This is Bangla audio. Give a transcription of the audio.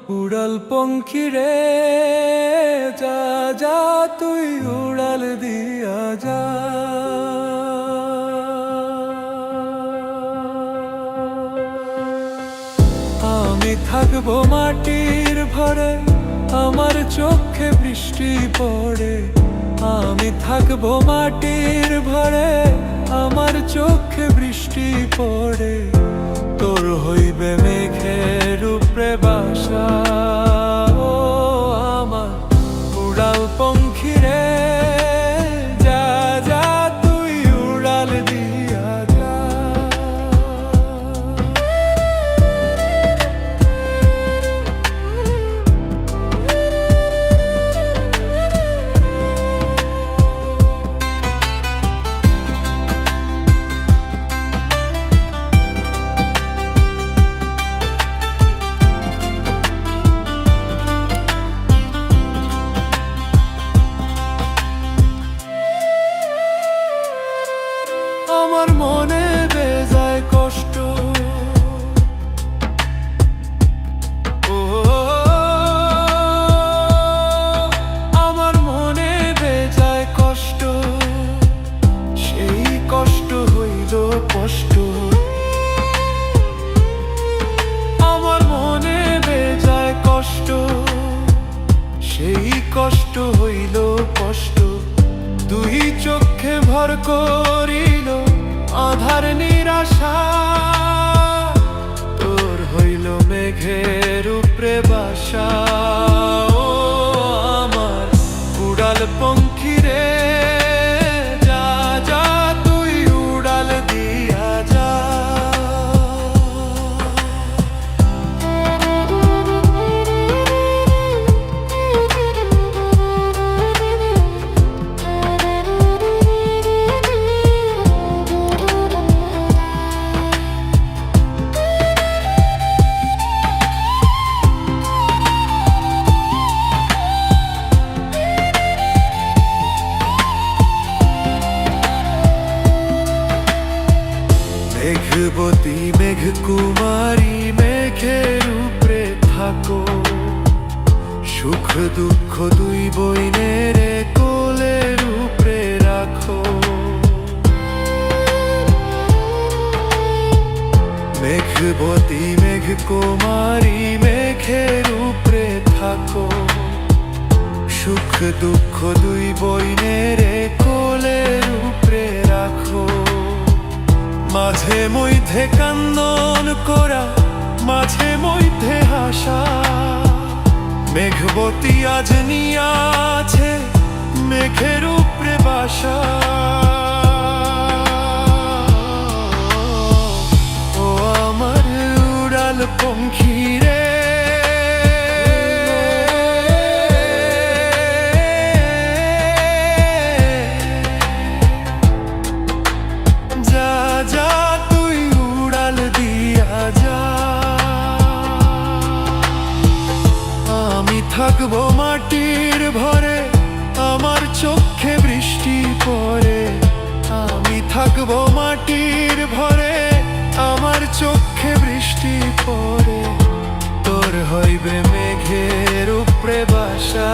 উড়াল পঙ্খী রে যা যা তুই উড়াল দিয়া যা। আমি থাকবো মাটির ভরে, আমার চোখে বৃষ্টি পড়ে। আমি থাকবো মাটির ভরে, আমার চোখে বৃষ্টি পড়ে। তোর হইবে মেঘের উপরে বাসা, ও আমার উড়াল পঙ্খী রে যা যা তুই উড়াল দিয়া যা। আমার মনে বেজায় কষ্ট, ও আমার মনে বেজায় কষ্ট, সেই কষ্ট হইল কষ্ট। আমার মনে বেজায় কষ্ট, সেই কষ্ট হইল কষ্ট। দুই চোখে ভর করিল আধার নিরাশা, তোর হইল মেঘের উপরে বাসা, ও আমার উড়াল পঙ্খী রে যা যা তুই উড়াল দিয়া যা। মেঘবতী মেঘ কুমারী মেঘের উপরে থাকো, সুখ দুঃখ দুই বইনের কোলের উপরে রাখো। মেঘবতী মেঘ কুমারী মেঘের উপরে থাকো, সুখ দুঃখ দুই বইনের কোলের উপরে রাখো। মাঝে মধ্যে কান্দন করা, মাঝে মধ্যে হাসা, মেঘবতী আজ নিয়াছে মেঘের উপরে বাসা। ও আমার উড়াল পঙ্খী রে যা যা তুই উড়াল দিয়া যা। আমি থাকবো মাটির ভরে, আমার চোখে বৃষ্টি পড়ে। আমি থাকবো মাটির ভরে, আমার চোখে বৃষ্টি পড়ে। তোর হইবে মেঘের উপরে বাসা,